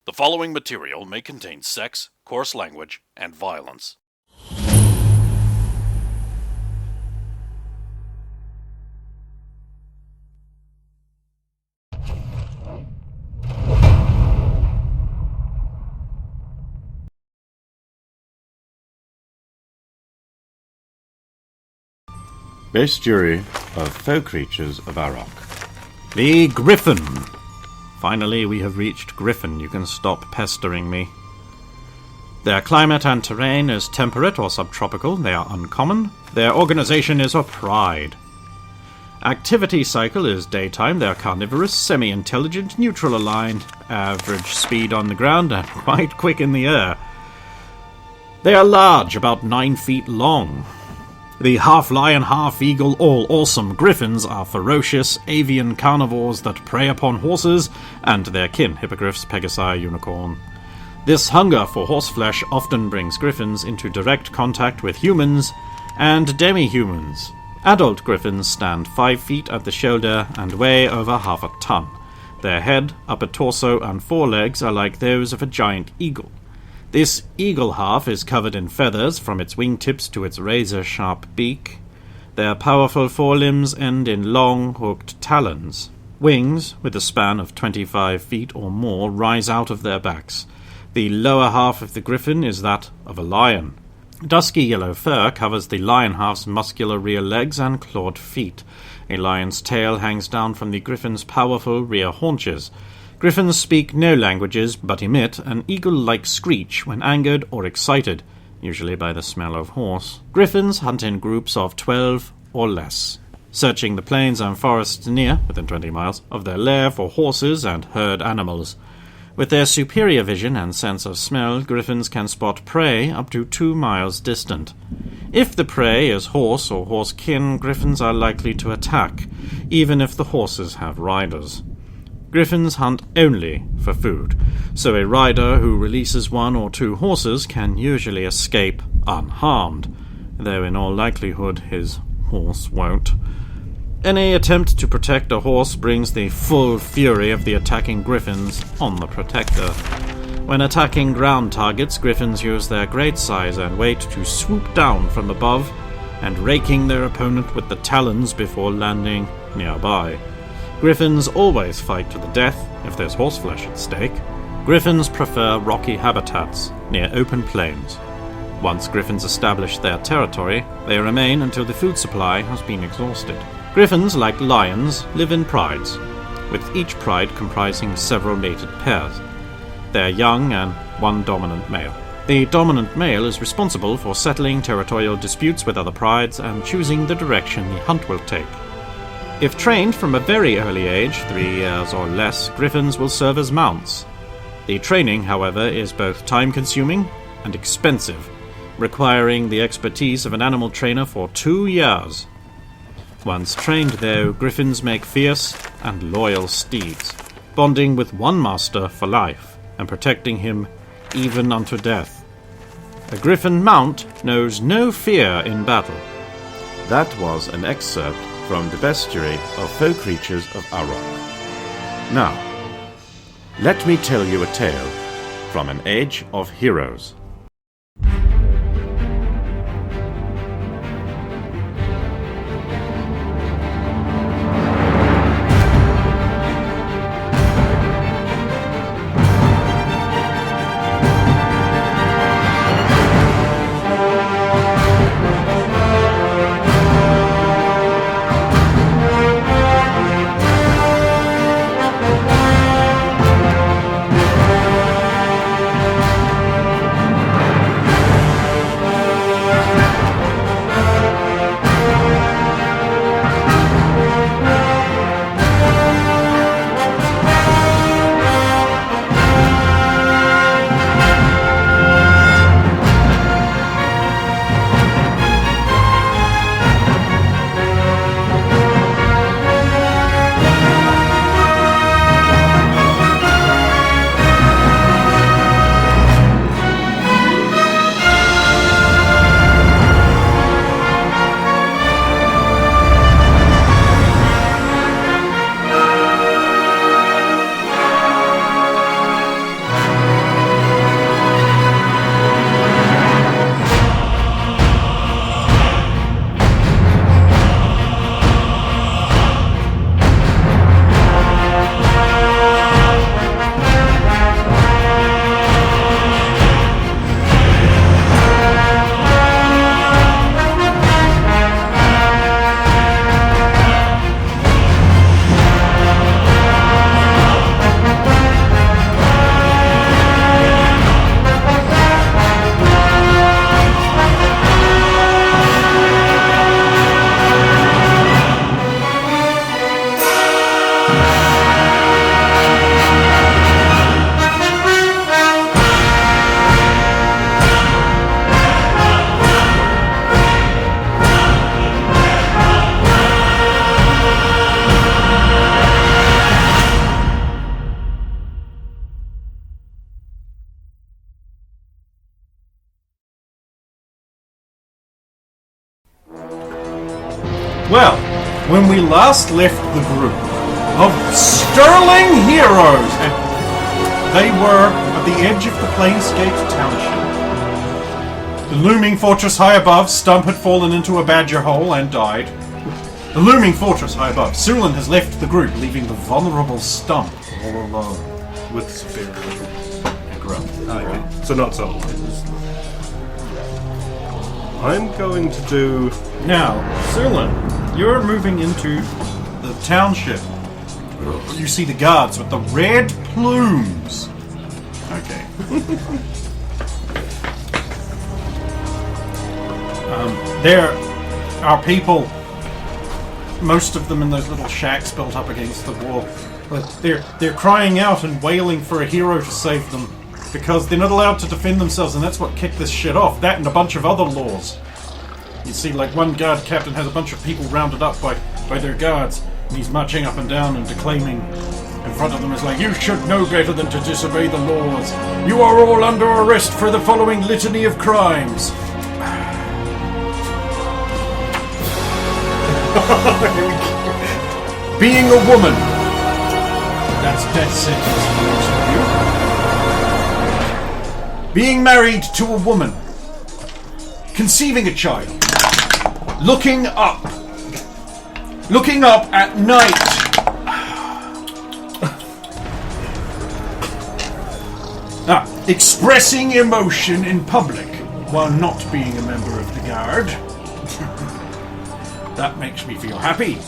The following material may contain sex, coarse language, and violence. Bestiary of Folk Creatures of Arok. The Griffin! Finally, we have reached Griffin. You can stop pestering me. Their climate and terrain is temperate or subtropical. They are uncommon. Their organization is a pride. Activity cycle is daytime. They are carnivorous, semi-intelligent, neutral aligned, average speed on the ground, and quite quick in the air. They are large, about 9 feet long. The half-lion, half-eagle, all-awesome griffins are ferocious, avian carnivores that prey upon horses and their kin, hippogriffs, pegasi, unicorn. This hunger for horseflesh often brings griffins into direct contact with humans and demi-humans. Adult griffins stand 5 feet at the shoulder and weigh over half a ton. Their head, upper torso, and forelegs are like those of a giant eagle. This eagle half is covered in feathers from its wingtips to its razor-sharp beak. Their powerful forelimbs end in long, hooked talons. Wings, with a span of 25 feet or more, rise out of their backs. The lower half of the griffin is that of a lion. Dusky yellow fur covers the lion half's muscular rear legs and clawed feet. A lion's tail hangs down from the griffin's powerful rear haunches. Griffins speak no languages, but emit an eagle-like screech when angered or excited, usually by the smell of horse. Griffins hunt in groups of 12 or less, searching the plains and forests near, within 20 miles, of their lair for horses and herd animals. With their superior vision and sense of smell, griffins can spot prey up to 2 miles distant. If the prey is horse or horse kin, griffins are likely to attack, even if the horses have riders. Griffins hunt only for food, so a rider who releases 1 or 2 horses can usually escape unharmed, though in all likelihood his horse won't. Any attempt to protect a horse brings the full fury of the attacking griffins on the protector. When attacking ground targets, griffins use their great size and weight to swoop down from above and raking their opponent with the talons before landing nearby. Griffins always fight to the death if there's horseflesh at stake. Griffins prefer rocky habitats near open plains. Once griffins establish their territory, they remain until the food supply has been exhausted. Griffins, like lions, live in prides, with each pride comprising several mated pairs. They are young and 1 dominant male. The dominant male is responsible for settling territorial disputes with other prides and choosing the direction the hunt will take. If trained from a very early age, 3 years or less, griffins will serve as mounts. The training, however, is both time-consuming and expensive, requiring the expertise of an animal trainer for 2 years. Once trained, though, griffins make fierce and loyal steeds, bonding with one master for life and protecting him even unto death. A griffin mount knows no fear in battle. That was an excerpt from the Bestiary of Folk Creatures of Arok. Now, let me tell you a tale from an age of heroes. Well, when we last left the group of sterling heroes, and they were at the edge of the Planescape Township. The looming fortress high above, Stump had fallen into a badger hole and died. The looming fortress high above, Sulin has left the group, leaving the vulnerable Stump all alone. With spirit. And Grunt. Okay. So not so. I'm going to do... Now, Sulin, you're moving into the township. You see the guards with the red plumes. Okay. There are people, most of them in those little shacks built up against the wall. But they're crying out and wailing for a hero to save them because they're not allowed to defend themselves, and that's what kicked this shit off. That and a bunch of other laws. You see, like, one guard captain has a bunch of people rounded up by their guards, and he's marching up and down and declaiming in front of them is like, "You should know better than to disobey the laws. You are all under arrest for the following litany of crimes." Being a woman. That's death sentence for most of you. Being married to a woman. Conceiving a child. Looking up. Looking up at night. Expressing emotion in public while not being a member of the guard. That makes me feel happy.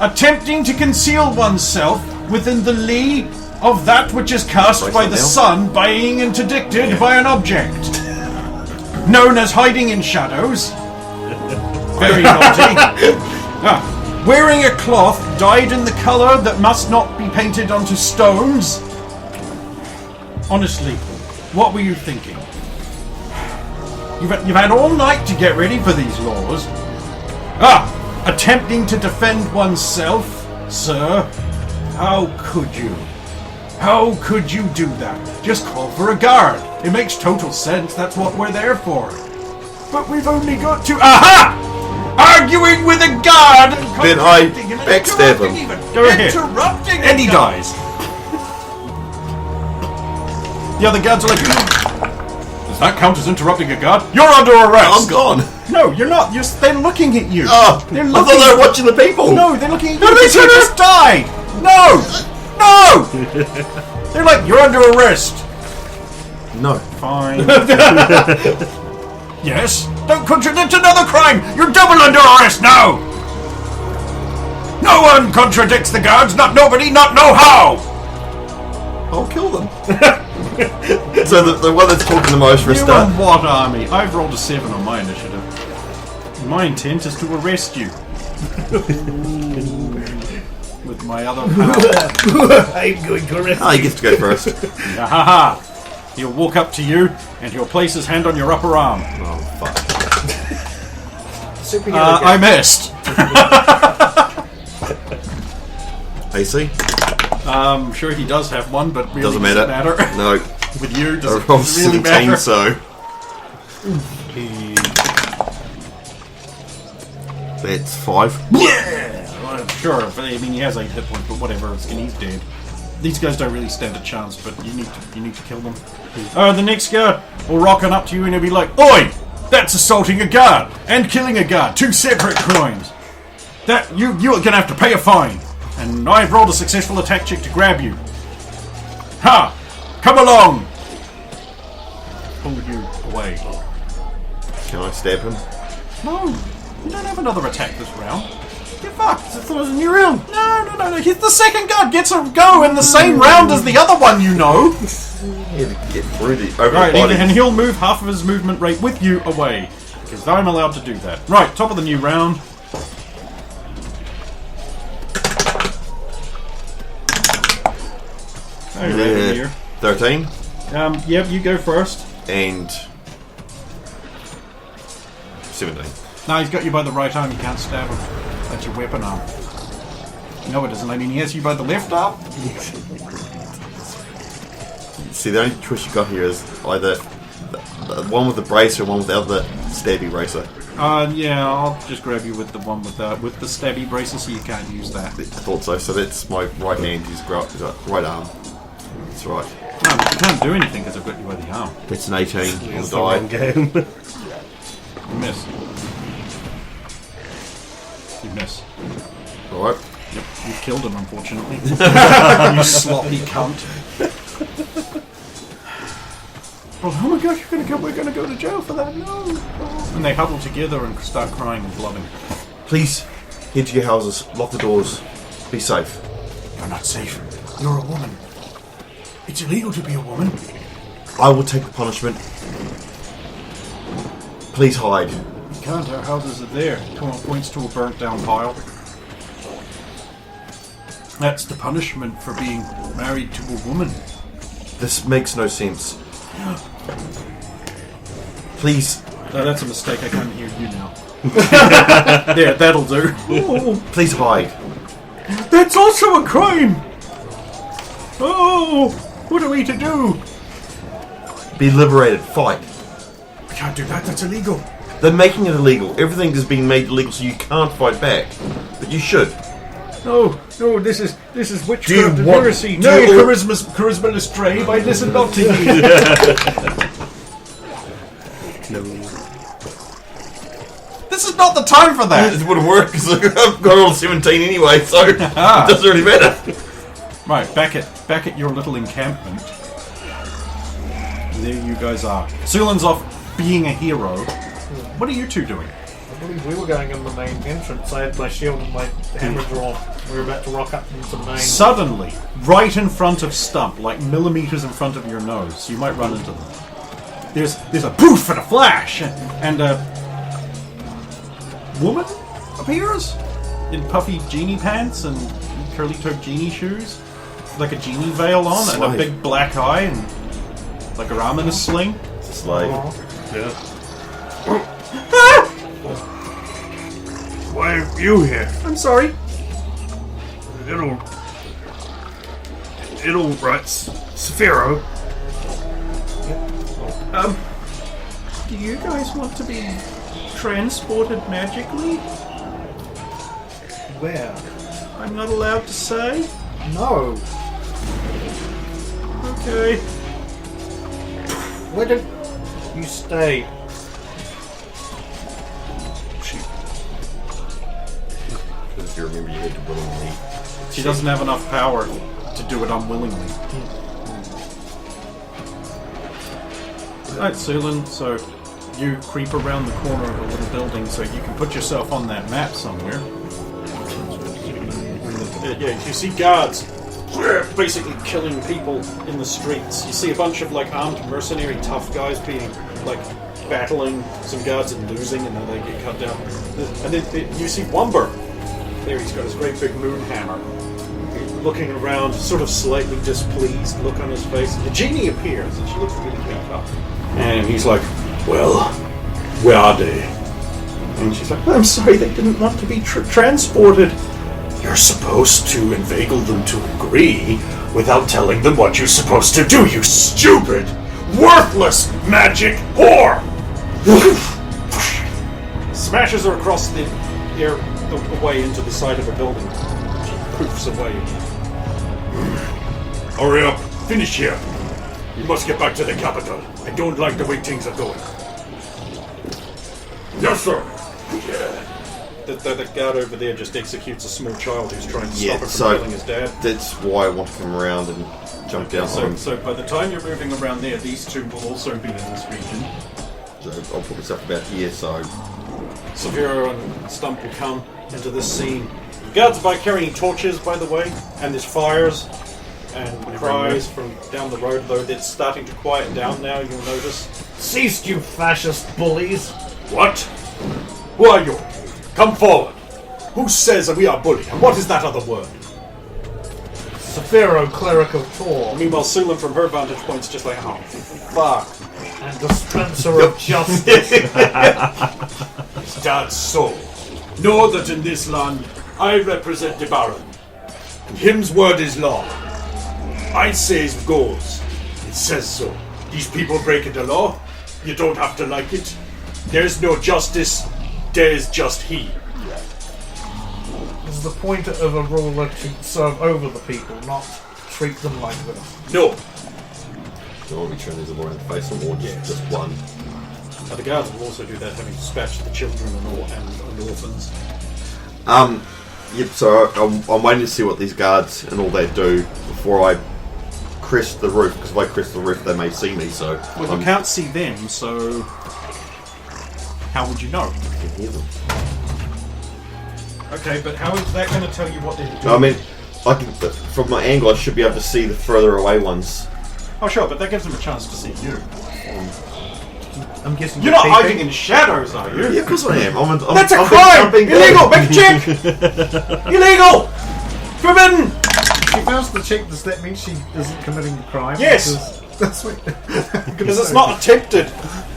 Attempting to conceal oneself within the lee of that which is cast by the sun, being interdicted by an object. Known as hiding in shadows. Very naughty. Wearing a cloth dyed in the colour that must not be painted onto stones. Honestly, what were you thinking? You've had all night to get ready for these laws. Attempting to defend oneself, sir. How could you? How could you do that? Just call for a guard. It makes total sense. That's what we're there for. But we've only got to... Aha! Arguing with a guard! Then I backstab him. Go ahead. Interrupting and he dies. The other guards are like... Does that count as interrupting a guard? You're under arrest! I'm gone. No, you're not. They're looking at you. Oh, they're I looking thought they were watching the people. No, they're looking at you. What are they because you just died. No! No! They're like, you're under arrest. No. Fine. Yes? Don't contradict another crime! You're double under arrest now! No one contradicts the guards, not nobody, not no how! I'll kill them. So the one that's talking the most for a You start. and what army? I've rolled a 7 on my initiative. My intent is to arrest you. With my other power. I'm going to arrest He gets to go first. Ha! He'll walk up to you and he'll place his hand on your upper arm. Oh, fuck. I missed. AC? I'm sure he does have one, but really Doesn't matter. No. With you, does I it rolled really 17, matter? so... That's 5. Yeah! Well, sure, I mean, he has 8 hit points, but whatever, he's dead. These guys don't really stand a chance, but you need to kill them. The next guard will rocking up to you and he'll be like, "Oi! That's assaulting a guard and killing a guard. 2 separate crimes. That you're gonna have to pay a fine. And I've rolled a successful attack check to grab you. Ha! Come along!" Pull you away. Can I stab him? No, you don't have another attack this round. Get fucked. I thought it was a new round. No. He's the second guard gets a go in the same round as the other one, you know. Yeah, to get through the over Right, the body. and he'll move half of his movement rate with you away. Because I'm allowed to do that. Right, top of the new round. Hey, right here. 13. Yep, you go first. And... 17. No, he's got you by the right arm, you can't stab him. That's your weapon arm. No, it isn't. I mean, he has you by the left arm. See, the only choice you got here is either the one with the bracer and one without the stabby bracer. Yeah, I'll just grab you with the one with the stabby braces, so you can't use that. I thought so. So that's my right hand. His right arm. That's right. No, but you can't do anything because I've got you by the arm. It's an 18 on It's the the wrong die. game. You miss. You miss. Right. Yep, you killed him, unfortunately. You sloppy cunt. Oh my gosh, we're gonna go to jail for that, no! And they huddle together and start crying and blubbing. Please, head to your houses. Lock the doors. Be safe. You're not safe. You're a woman. It's illegal to be a woman. I will take the punishment. Please hide. You can't, our houses are there. Points to a burnt down pile. That's the punishment for being married to a woman. This makes no sense. Please. No, that's a mistake. I can't hear you now. Yeah, that'll do. Please hide. That's also a crime! Oh! What are we to do? Be liberated. Fight. We can't do that. That's illegal. They're making it illegal. Everything is being made illegal, so you can't fight back. But you should. No, this is witchcraft Do you and want- heresy. do No, you- charisma astray. I listen not to you. No. This is not the time for that. It wouldn't work because I've got all 17 anyway, so it doesn't really matter. Right, back at your little encampment. There you guys are. Sulan's off being a hero. What are you two doing? I believe we were going in the main entrance. I had my shield and my hammer drawn. We were about to rock up into the main. Suddenly, right in front of Stump, like millimeters in front of your nose, you might run into them. There's a poof and a flash, and a woman appears in puffy genie pants and curly-toed genie shoes, like a genie veil on, and a Slave. big black eye, and like her arm in a sling. Slave. Yeah. Why are you here? I'm sorry. It'll right, Saphiro. Do you guys want to be transported magically? Where? I'm not allowed to say? No. Okay. Where did you stay? If you remember, you had to willingly. She doesn't have enough power to do it unwillingly. Alright, Sulan, so you creep around the corner of a little building so you can put yourself on that map somewhere. Yeah, you see guards basically killing people in the streets. You see a bunch of like armed mercenary tough guys being like battling some guards and losing, and then they get cut down. And then you see Wumbur. There he's got his great big moon hammer. Looking around, sort of slightly displeased look on his face. The genie appears, and she looks really beat up. And he's like, well, where are they? And she's like, I'm sorry, they didn't want to be transported. You're supposed to inveigle them to agree without telling them what you're supposed to do, you stupid, worthless magic whore! Smashes her across the air away into the side of a building. She poofs away. Hurry up, finish here. We must get back to the capital. I don't like the way things are going. Yes, sir. The guard over there just executes a small child who's trying to Yeah, stop it from so killing his dad. that's why I want to come around and jump down on him. So by the time you're moving around there, these two will also be in this region. So I'll put myself about here, so Severo and Stump will come into this scene. The guards are carrying torches, by the way, and there's fires and cries from down the road, though it's starting to quiet down now, you'll notice. Cease, you fascist bullies! What? Who are you? Come forward. Who says that we are bullied? And what is that other word? Saphiro, cleric of Tor, Meanwhile, Sulan, from her vantage point, is just like, oh, fuck. and dispenser of justice. That's so. Know that in this land, I represent the Baron. And him's word is law. I says goes. It says so. These people breaking the law. You don't have to like it. There's no justice. There's just he. Is the point of a ruler to serve over the people, not treat them like them? No. So are we turning them around face them or just one? The guards will also do that, having dispatched the children and orphans. Yep, so I'm waiting to see what these guards and all that do before I crest the roof, because if I crest the roof they may see me, so... Well, you can't see them, so... How would you know? I can hear them. Okay, but how is that going to tell you what they're doing? I mean, from my angle I should be able to see the further away ones. Oh, sure, but that gives them a chance to see you. I'm guessing You're not hiding in shadows, are you? Yeah, of course I am. That's a crime! Illegal! Make a check! Illegal! Forbidden! She fails the check, does that mean she isn't committing a crime? Yes! That's sweet. Because it's not attempted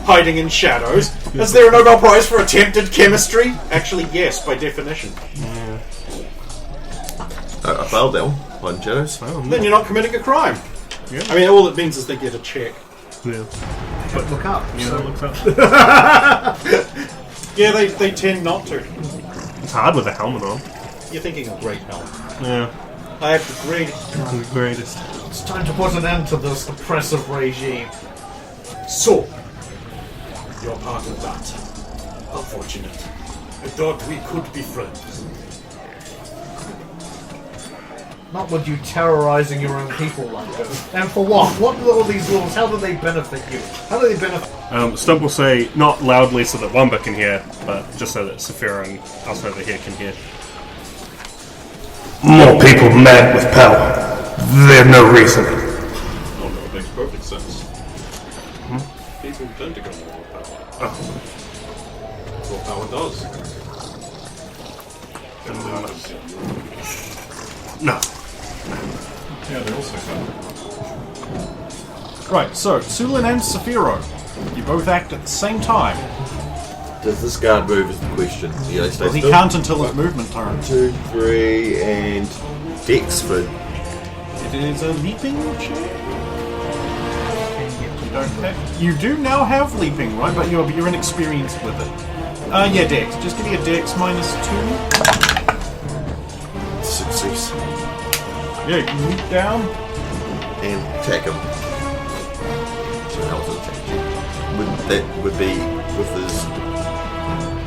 hiding in shadows. Is there a Nobel Prize for attempted chemistry? Actually, yes, by definition. I failed that one. Hiding shadows. Then you're not committing a crime. Yeah. I mean, all it means is they get a check. Yeah. But look up. Yeah, So that looks up. Yeah, they tend not to. It's hard with a helmet on. You're thinking of Great Helm. Yeah. I have the greatest. The greatest. it's time to put an end to this oppressive regime. So, you're part of that. Unfortunate. I thought we could be friends. Not with you terrorizing your own people like this. And for what? What are all these rules? How do they benefit you? How do they benefit... Stump will say, not loudly so that Wumbur can hear, but just so that Saphira and us over here can hear. More people mad with power. They're no reason. Oh, no, it makes perfect sense. People tend to go more with power. That's what power does. No. Yeah, they also go. Right, so, Sulin and Saphiro. You both act at the same time. Does this guard move is the question. Yeah, they stay Well, he still. can't until his movement turn. 2, 3, and Dex for... It is a leaping check. You do now have leaping, right? But you're inexperienced with it. Yeah, Dex. Just give me a Dex minus 2. Success. Yeah, you can leap down. And attack him. So how was it attack? That would be with his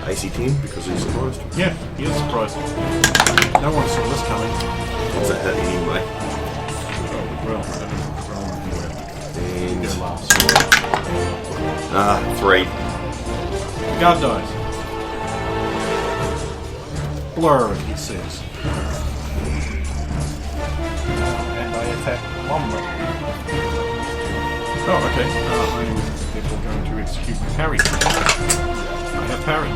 AC 10 because he's surprised. Yeah, he is surprised. No one saw this coming. What's that hit anyway? Well, And... your last. 3. God dies. Blur, he says. And I attack Wumbur. Oh, okay. I'm therefore going to execute parry. I have parry.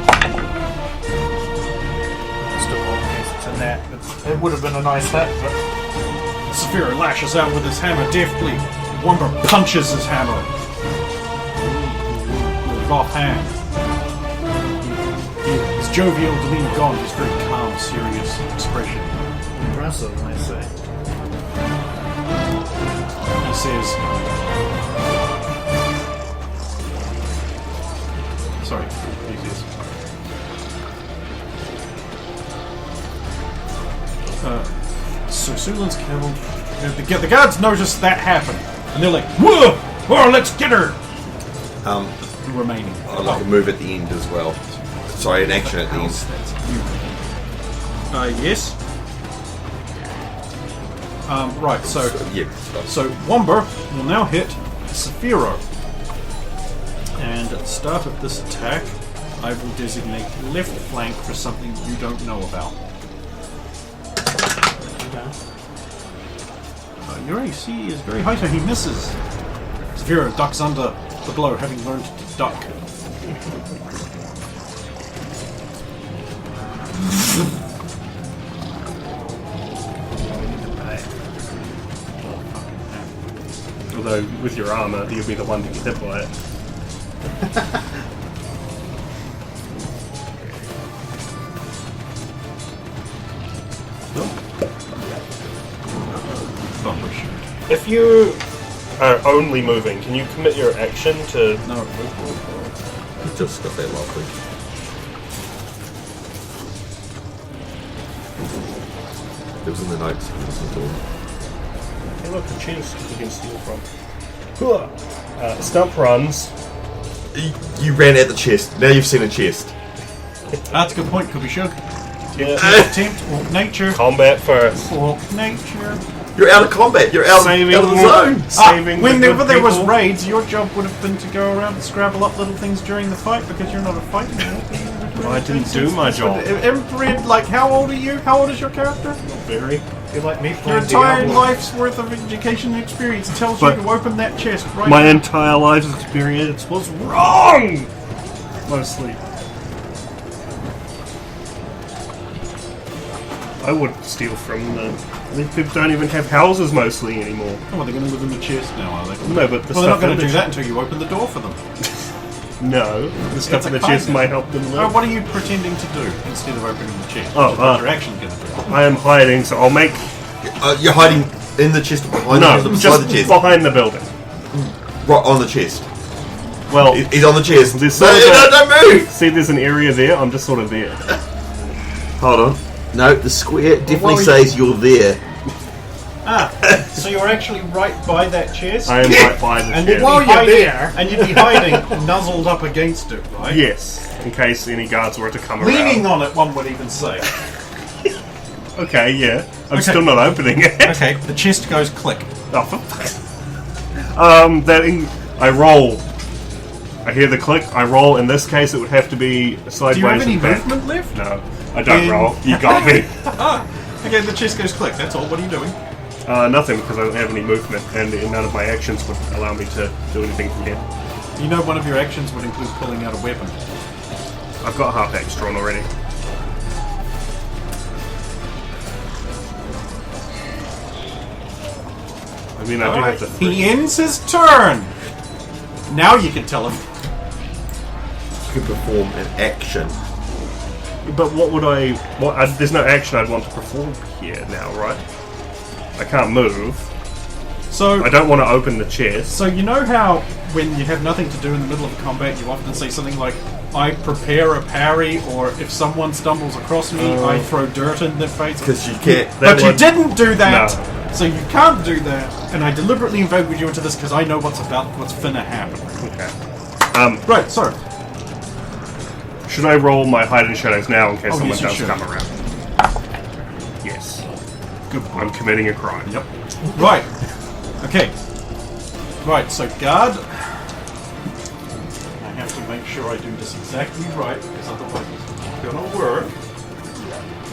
Still all case it's a net. It would have been a nice hit, but... Saphira lashes out with his hammer deftly. Wumbur punches his hammer. With off hand. His jovial demeanor gone, his very calm, serious expression. Impressive, I say. He says... Sorry, he says... So Sulin's killed. The guards notice that happen, and they're like, "Whoa! Oh, let's get her!" Remaining. I'd like a move at the end as well. Sorry, an action at the end. Yes. Right, so Yeah. So Wumbur will now hit Saphiro. And at the start of this attack, I will designate left flank for something you don't know about. Your AC is very high, so he misses. Saphiro ducks under the blow, having learned to duck. Although, with your armour, you'll be the one to get hit by it. If you are only moving, can you commit your action to... No. Just got that lovely. It was in the notes. Hey, look, a chest we can steal from. Stump runs. You ran at the chest. Now you've seen a chest. That's a good point, could be shook. Yeah. Attempt or nature. Combat first. Or nature. You're out of combat. You're out of the zone. Saving Whenever the there was people. raids, your job would have been to go around and scrabble up little things during the fight because you're not a fighter. I didn't do my job. Emperor, like, how old are you? How old is your character? Very. You're like me Your playing entire Diablo. life's worth of education and experience tells But you to open that chest right My now. entire life's experience was wrong! Mostly. I would steal from them. These people don't even have houses mostly anymore. Oh, they're going to live in the chest now, are they? No, but the Well, they're not stuff going in to the do that until you open the door for them. No, the stuff It's in a the chest kind might help them Oh, live. what are you pretending to do instead of opening the chest? Oh, Which is what you're actually going to do. I am hiding, so I'll make... You're hiding in the chest behind No, the chest, just beside the chest. behind the building. Right on the chest. Well, He's on the chest. This No, sort of no, don't move! see there's an area there, I'm just sort of there. Hold on. No, the square definitely while you- says you're there. So you're actually right by that chest? I am right by the And chest. While you're hiding, there- and you'd be hiding nuzzled up against it, right? Yes, in case any guards were to come Leaning around. on it, one would even say. Okay, yeah. I'm Okay. still not opening it. Okay, the chest goes click. Oh, I roll. I hear the click, I roll. In this case, it would have to be sideways Do you have any and back. movement left? No, I don't Then- roll. You got me. Okay, the chest goes click, that's all. What are you doing? Nothing, because I don't have any movement, and none of my actions would allow me to do anything from here. You know one of your actions would include pulling out a weapon. I've got half axe drawn already. I mean, I do have the three. He ends his turn! Now you can tell him. You can perform an action. But what would there's no action I'd want to perform here now, right? I can't move. So, I don't want to open the chest. so you know how when you have nothing to do in the middle of a combat, you often say something like, I prepare a parry, or if someone stumbles across me, I throw dirt in their face. Because you can't. But you would- didn't do that, No. so you can't do that. And I deliberately invoked you into this because I know what's finna happen. Okay. Right, so Should I roll my hide and shadows now in case Oh, someone yes, you does should. come around? Yes. good I'm point. committing a crime. Yep. Right. Okay. Right. So guard. I have to make sure I do this exactly right because otherwise it's not gonna work.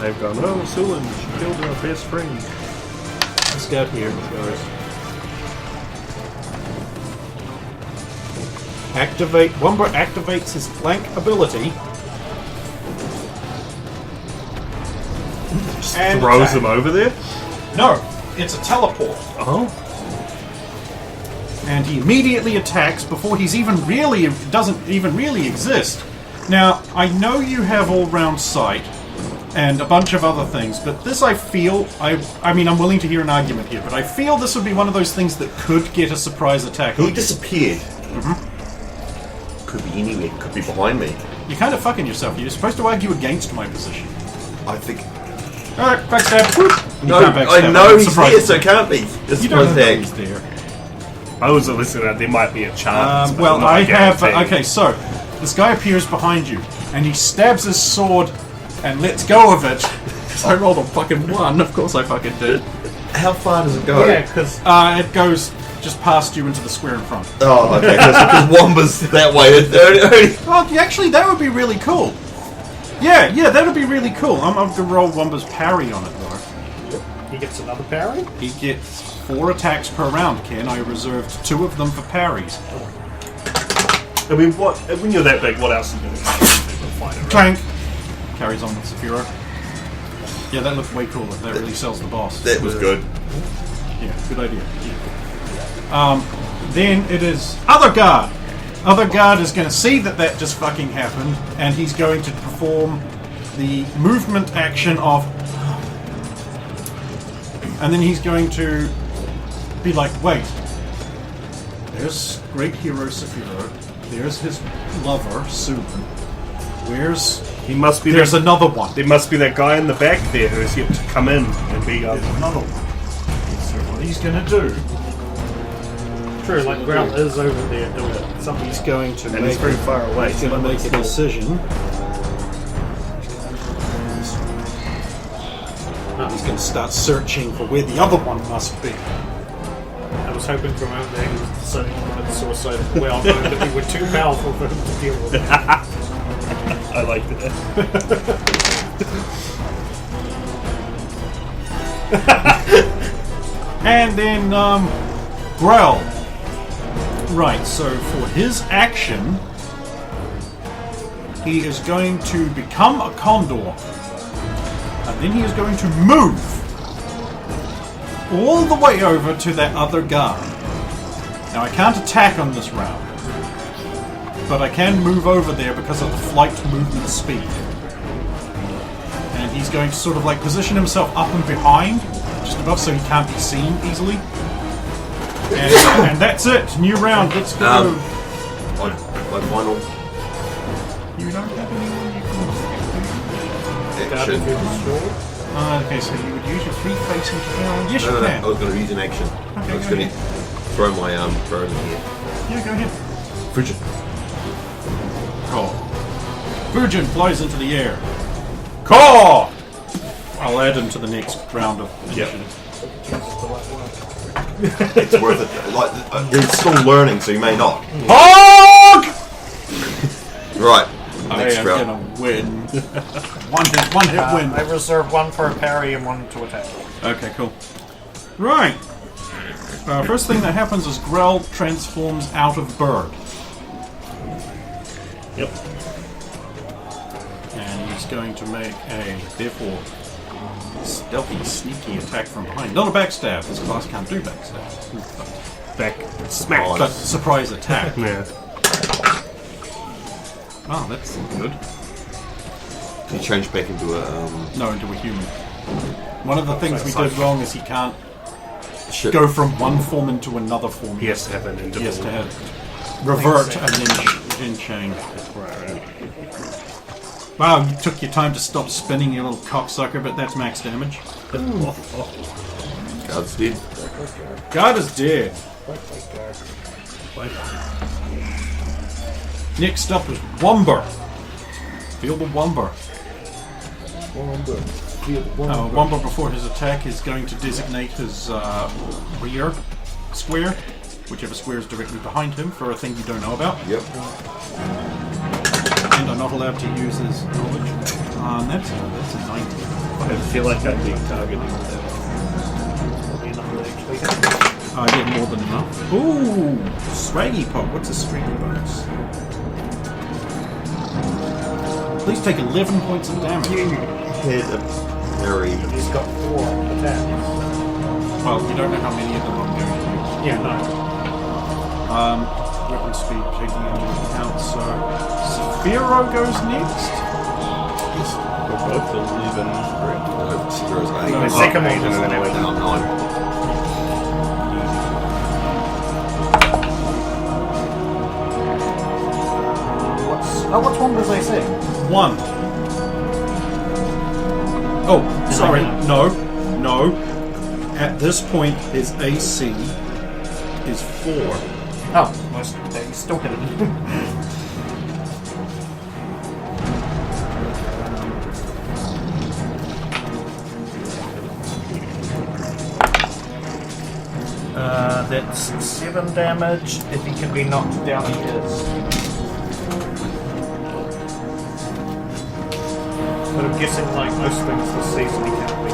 They've gone, oh, Sulan, she killed our best friend. Let's get here, guys. Activate. Wumbur activates his flank ability. And Throws attack. them over there? No, it's a teleport. Oh. And he immediately attacks before he's even really doesn't even really exist. Now, I know you have all-round sight and a bunch of other things, but this I feel I mean I'm willing to hear an argument here, but I feel this would be one of those things that could get a surprise attack. He disappeared. Could be anywhere. Could be behind me. You're kind of fucking yourself. You're supposed to argue against my position. I think. Alright, backstab. Whoop. You No, can't backstab. I know he's Surprise here, me. so it can't be. It's You don't know attack. he's there. I was listening that there might be a chance. but Well, not I have. guaranteed. Okay, so this guy appears behind you, and he stabs his sword and lets go of it. Because I rolled a fucking 1. Of course, I fucking did. How far does it go? Yeah, because It goes just past you into the square in front. Oh, okay. Because Womba's that way. Well, actually, that would be really cool. Yeah, that would be really cool. I'm going to roll Wumba's parry on it, though. he gets another parry. He gets 4 attacks per round, Ken. I reserved 2 of them for parries. I mean, what? When you're that big, what else are you doing? Fight it, right? Clank! Carries on with Saphira. Yeah, that looked way cooler. That really sells the boss. That was good. Yeah, good idea. Then it is Other Guard. Other Guard is going to see that just fucking happened, and he's going to perform the movement action of... And then he's going to be like, wait, there's great hero Saphira, there's his lover, Susan. He must be. There's another one. There must be that guy in the back there who has yet to come in and be. There's another one. So what he's going to do? True, like Growl is over there doing something. He's going to And make. he's very far away. He's going to make a decision. He's going to start searching for where the other one must be. I was hoping from out there he was deciding to commit suicide as well, knowing that we were too powerful for him to deal with. I like that. And then, Growl. Right, so for his action, he is going to become a condor. And then he is going to move all the way over to that other guy. Now I can't attack on this round, but I can move over there because of the flight movement speed. And he's going to sort of like position himself up and behind, just above, so he can't be seen easily. And that's it. New round. Let's go. My final You don't have anyone you can action. okay, so you would use your free facing tail. Yes, No, you I can. was going to use an action. I was go going to throw my throw in here. Yeah, go ahead. Fujin. Caw. Fujin flies into the air. Caw! I'll add him to the next round of initiative. It's worth it. Like you're still learning, so you may not. Hog! Right. I Next am round. gonna win. one hit win. I reserve one for a parry and one to attack. Okay, cool. Right. First thing that happens is Growl transforms out of bird. Yep. And he's going to make a, therefore, stealthy, sneaky attack from behind. Not a backstab. This class can't do backstab. Back. Smack. Oh, But surprise attack. Yeah. Oh, that's good. He changed back into a No, into a human. One of the things we did wrong is he can't ship. go from one form into another form. He has to have an interval. He has to have revert and then change. Right. Wow, you took your time to stop spinning, you little cocksucker, but that's max damage. God's dead. God is dead. Next up is Wumbur. Feel the Wumbur. Wumbur, before his attack, is going to designate his rear square, whichever square is directly behind him, for a thing you don't know about. Yep. And I'm not allowed to use his knowledge. That's a 90. I feel like I'd be targeting that. I get more than enough. Ooh! Swaggy Pop. What's a swaggy bonus? Please take 11 points of damage. You hit a parry. He's got 4 attacks. Well, you don't know how many of them I'm going to use. Yeah, no. Weapon speed taking into account, so Sephiro goes next. Yes. We're both even. No, Sephira's eight. No, The second one is No, then no, 9. Which one does they say? 1. Oh, sorry. No. At this point, his AC is 4. Oh, he's still hitting. That's 7 damage. If he can be knocked down, he is. But I'm guessing, like most things this season, he can't be.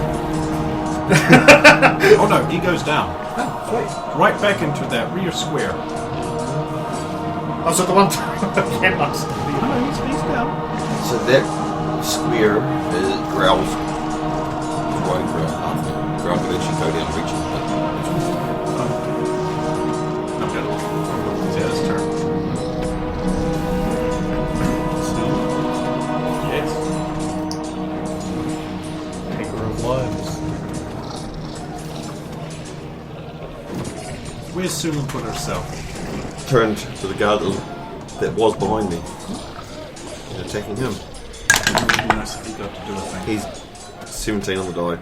Oh no, he goes down. Oh, sweet. Right back into that rear square. Oh, so the one time I cannot. No, he's down. So that square is Growl's right for half. Growl can actually go down and reach it. Okay. It's his turn. Yes. Taker of lives. Where's Sulan put herself? Turned to the guard that was behind me. attacking him. Nice if he got to do a thing. He's 17 on the die.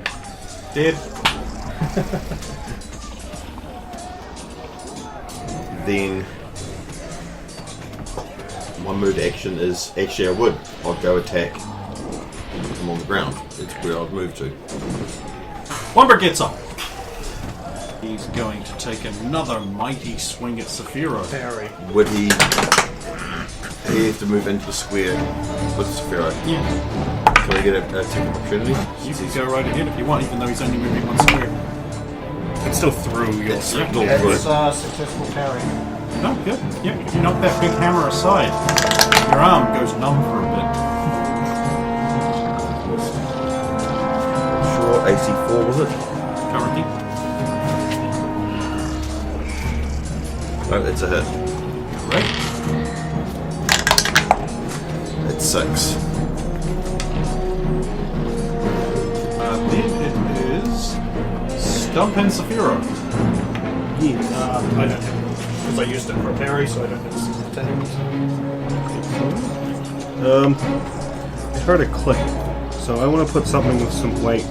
Dead. Then one move action is actually I'd go attack him on the ground. It's where I'd move to. Wumbur gets up. He's going to take another mighty swing at Saphira. Parry. Would he have to move into the square with Saphira? Yeah. Can I get a attack opportunity? You can go right ahead if you want, even though he's only moving one square. It's still through your It's circle. still It's good. successful parry. Oh, good. Yeah, if you knock that big hammer aside, your arm goes numb for a bit. Sure, AC4 was it? Currently. Oh, it's a hit. Right. It's 6. Then it is Stump and Saphira. I don't have it. Because I used it for a parry, so I don't have to I heard a click, so I want to put something with some weight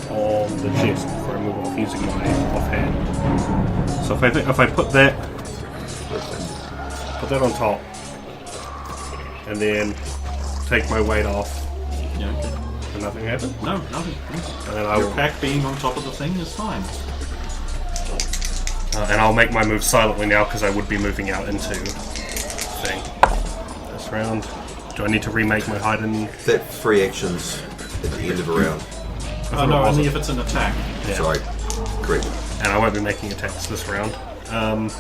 on the chest before I move off using my offhand. So if I put that on top, and then take my weight off, Yeah, okay. and nothing happens. No, nothing. And then I Your will, pack being on top of the thing is fine. and I'll make my move silently now because I would be moving out into thing. This round, do I need to remake my hide and? That 3 actions at the end of a round. Oh, no, only if it's an attack. Yeah. Sorry. Correct. And I won't be making attacks this round.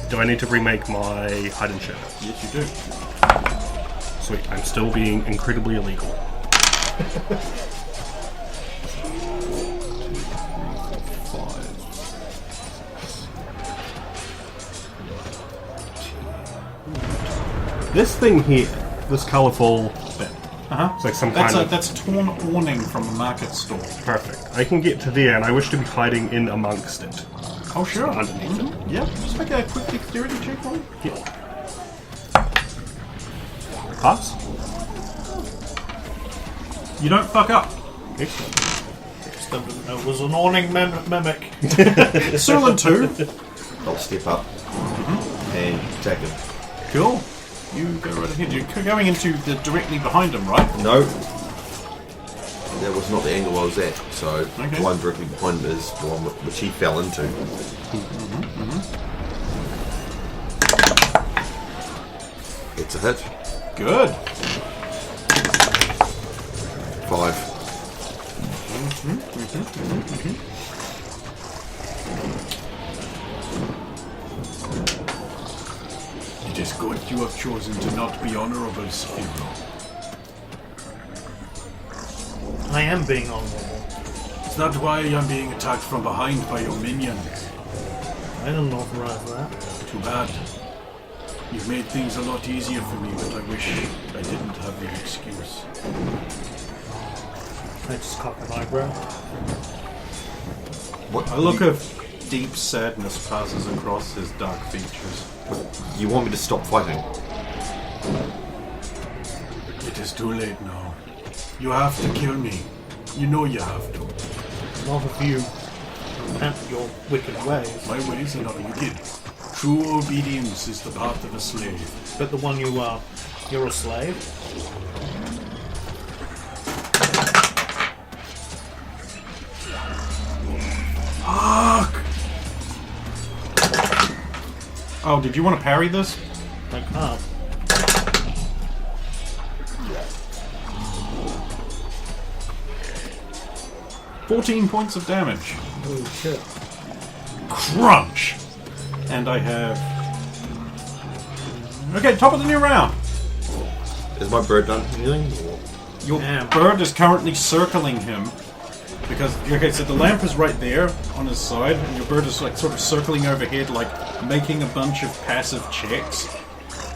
Do I need to remake my hide and shadow? Yes, you do. Sweet. I'm still being incredibly illegal. This thing here, this colourful bit, Uh-huh. it's like some kind of... That's a torn awning from a market stall. Perfect. I can get to there, and I wish to be hiding in amongst it. Oh, sure. Underneath it. Yeah, just make a quick dexterity check for me. Yeah. Pass? You don't fuck up. Excellent. Just didn't know it was an awning mimic. Serlin 2. I'll step up and attack him. Cool. You go right ahead. You're going into the directly behind him, right? No. That was not the angle I was at, so Okay. the one directly behind him is the one which he fell into. It's a hit. Good. 5. It is good you have chosen to not be honorable, Saphira. I am being honorable. Is that why I'm being attacked from behind by your minion? I didn't authorize that. Too bad. You've made things a lot easier for me, but I wish I didn't have the excuse. I just cock an eyebrow. What? A look of deep sadness passes across his dark features. You want me to stop fighting? It is too late now. You have to kill me. You know you have to. Not if you repent your wicked ways. My ways are not wicked. True obedience is the path of a slave. But the one you are, you're a slave? Fuck! Oh, did you want to parry this? I can't. $14 points of damage. Holy shit. Crunch! And I have... Okay, top of the new round. Is my bird done anything? Or? Your Damn. bird is currently circling him. Because, okay, so the lamp is right there on his side, and your bird is like sort of circling overhead, like making a bunch of passive checks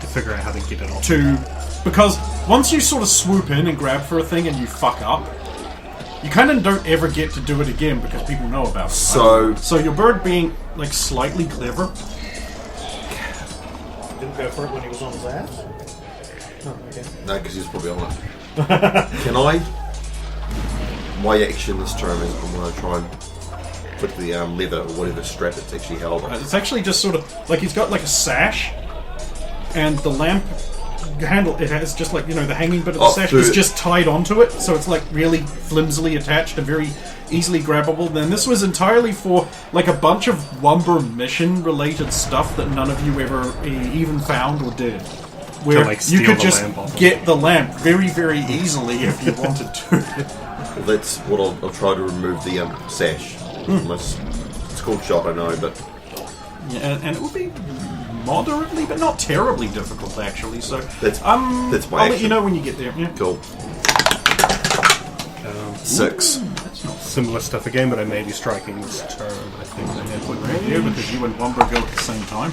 To figure out how to get it off. to... Because once you sort of swoop in and grab for a thing and you fuck up, you kind of don't ever get to do it again because people know about it. So, So your bird being, like, slightly clever... Didn't go for it when he was on his ass? Oh, okay. No, because he's probably on it. Can I? My action this turn is I'm going to try and put the leather or whatever strap it's actually held on. It's actually just sort of like he's got like a sash, and the lamp handle it has just like the hanging bit of the sash is just tied onto it, so it's like really flimsily attached and very easily grabbable. Then this was entirely for like a bunch of Wumbur mission related stuff that none of you ever even found or did. Where like, you steal could the just lamp off get the lamp very, very easily if you wanted to. Well, that's what I'll try to remove the sash. It's called shot, I know, but Yeah, and it would be moderately, but not terribly difficult actually. So that's my I'll let you action. know when you get there. Yeah. Cool. 6. Similar stuff again, but I may be striking this turn. I think I have Right here, because you and Wumbur go at the same time.